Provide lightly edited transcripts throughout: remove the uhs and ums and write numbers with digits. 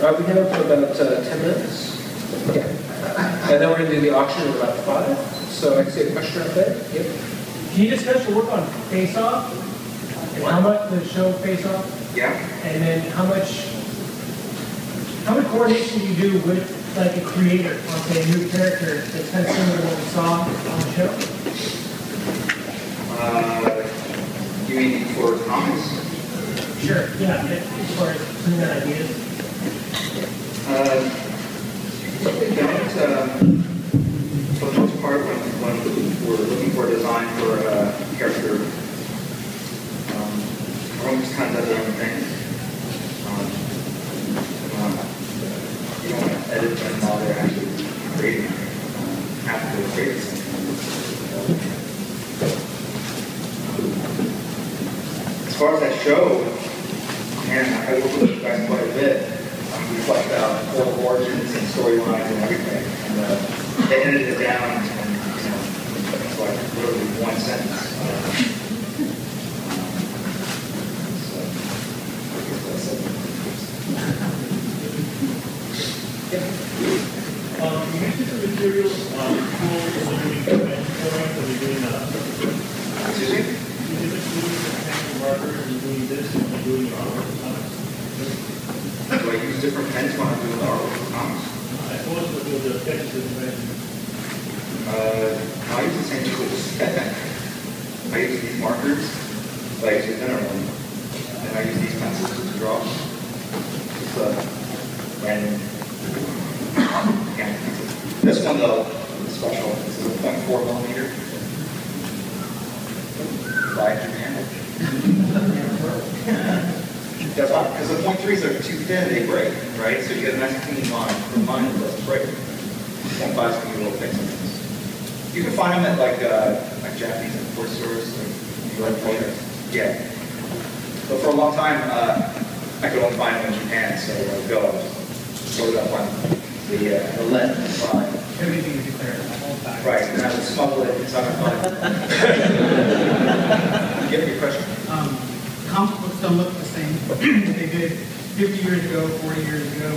We have about 10 minutes. Yeah. And then we're going to do the auction in about 5. So I see a question up there. Yep. Can you discuss your work on Face Off? And how much the show Face Off? Yeah. And then how much coordination do you do with like a creator on say a new character that's kind of similar to what we saw on the show? You mean for comics? Sure. Yeah. As far as putting out ideas. For the most part, when we're looking for a design for a character, everyone just kind of does their own thing. You don't want to edit them while they're actually creating after they're created something. As far as that show, man, I work with you guys quite a bit. We fleshed out full origins and storylines and everything. And they edited it down and, it's like literally one sentence. You use different materials, tools, and doing convention programs, and you're doing Excuse me? you different tools and pen and markers, and you're doing this, and you're doing your artwork for comics. Do I use different pens when I'm doing the artwork for comics? I suppose with the sketches that you mentioned. I use the same tools. I use these markers, like the thinner one, and I use these pencils to draw. Just random. Yeah. This one though is special. This is a 0.4 millimeter. By Japan. That's why, because the 0.3s are too thin, they break, right? So you get a nice clean line. The line doesn't break. 0.5s can be a little thick sometimes. You can find them at like Japanese import stores, like New York players. Yeah. But for a long time, I could only find them in Japan, so I would go load up on the lead and find. Everything is declared the whole time. Right, and I would smuggle it inside my body. You get your question? Comic books don't look the same that they did 50 years ago, 40 years ago.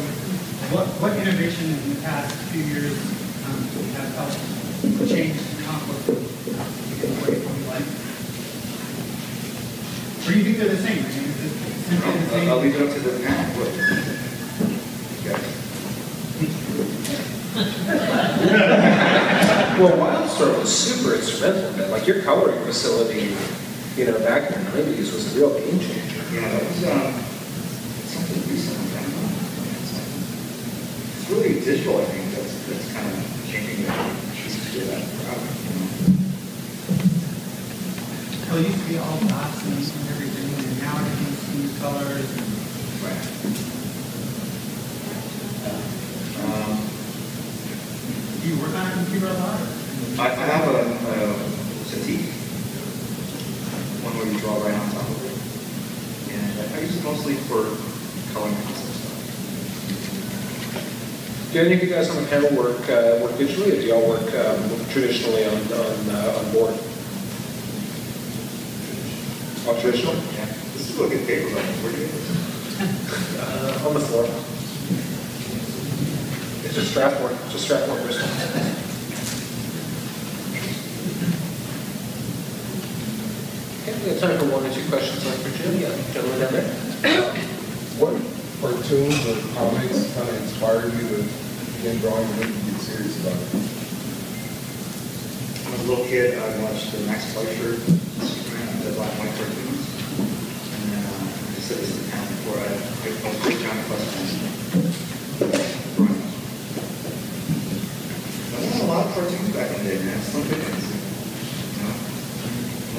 What innovation in the past few years have helped change comic books in the way you like? Or do you think they're the same? I mean, is it simply the same? I'll leave it up to the panel. Well, Wildstorm was super instrumental, man. Like your coloring facility, back in the 90s was a real game changer. Yeah, that was something recent. It's really digital, I think, that's kind of changing the piece to that product. Well, it used to be all dots and everything, and now everything's smooth colors. Right. Do you work on a computer a lot? I have a Cintiq, one where you draw right on top of it. And I use it mostly for coloring custom stuff. Do any of you guys on the panel work digitally, or do y'all work traditionally on board? All traditional? Yeah. This is really good paper, though. Where do you get this? On the floor. It's a Strathmore. It's a Strathmore Bristol. Okay, we have time for 1 or 2 questions on for Jim. Yeah, gentleman down there. What cartoons or comics kind of inspired you to begin drawing and make you get serious about it? When I was a little kid, I watched the Max Fleischer, Superman, the black and white cartoons. And then I said this to the town before I picked up the Johnny Quest. I watched a lot of cartoons back in the day, man. Some good ones.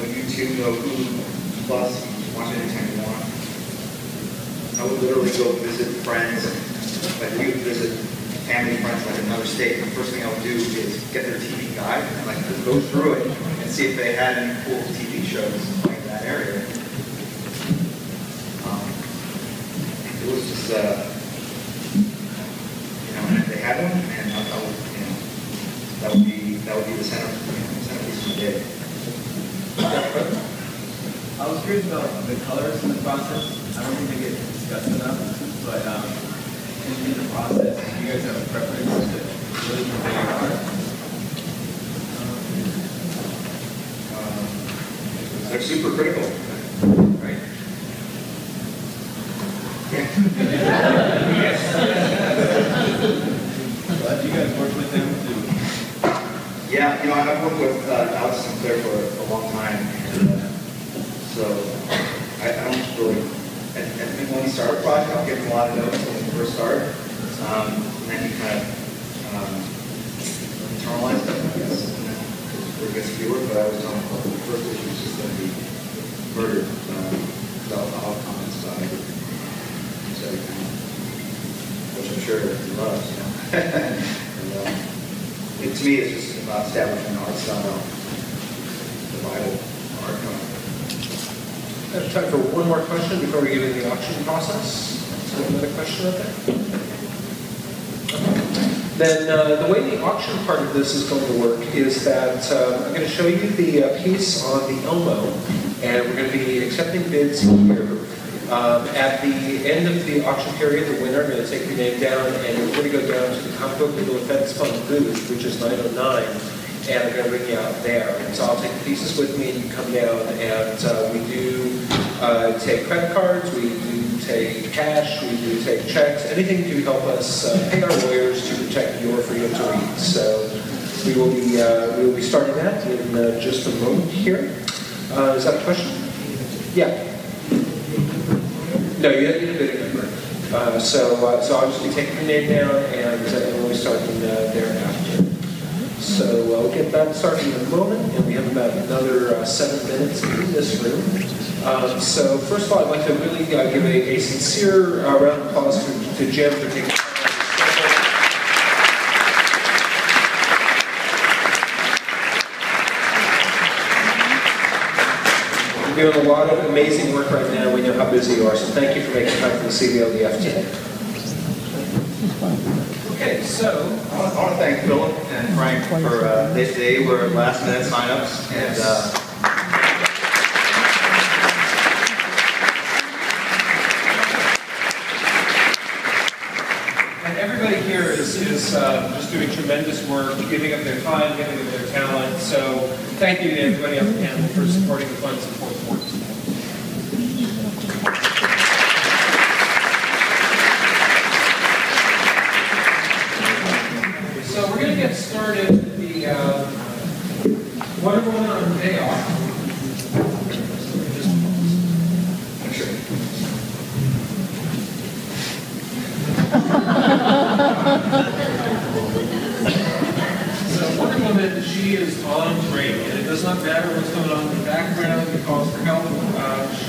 On YouTube, Hulu Plus, you can watch it anytime you want. I would literally go visit friends, like we would visit family friends like in another state. The first thing I would do is get their TV guide and like just go through it and see if they had any cool TV shows like in that area. It was just, if they had one, and that would be the centerpiece of the day. I was curious about the colors in the process. I don't think they get discussed enough, but in in the process, do you guys have a preference to really convey your art? They're super critical, right? Yes. But you guys work with them too. Yeah, I've worked with Alex Sinclair for a long time, and so I don't really. And when we start a project, I'll give him a lot of notes when we first start, and then he kind of internalize them, I guess, and then it gets fewer. But I was telling him the first issue is just going to be murdered. So I'll have comments about it. So, which I'm sure he loves, and, to me, it's just about establishing an art style, the Bible art style. I have time for one more question before we get into the auction process. Is there another question out there? Then the way the auction part of this is going to work is that I'm going to show you the piece on the Elmo, and we're going to be accepting bids here. At the end of the auction period, the winner, I'm going to take your name down, and we're going to go down to the Comic Book Legal Defense Fund booth, which is 909, and I'm going to bring you out there. And so I'll take the pieces with me, and you come down, and we do take credit cards, we do take cash, we do take checks, anything to help us pay our lawyers to protect your freedom to read. So we will be starting that in just a moment here. Is that a question? Yeah. No, you have to be a bidding member. So I'll just be taking your name down, and we'll be starting thereafter. So we'll get that started in a moment, and we have about another 7 minutes in this room. So first of all, I'd like to really give a sincere round of applause to Jim for taking time. You're doing a lot of amazing work right now. We know how busy you are, so thank you for making time for the CBLDF team. Okay, so I want to thank Philip and Frank for they were last minute signups, and everybody here is just doing tremendous work, giving up their time, giving up their talent. So thank you to everybody on the panel for supporting the Fund Support Board. So we're going to get started with the Wonder Woman on her day off. So Wonder Woman, she is on break, and it does not matter what's going on in the background. It calls for help.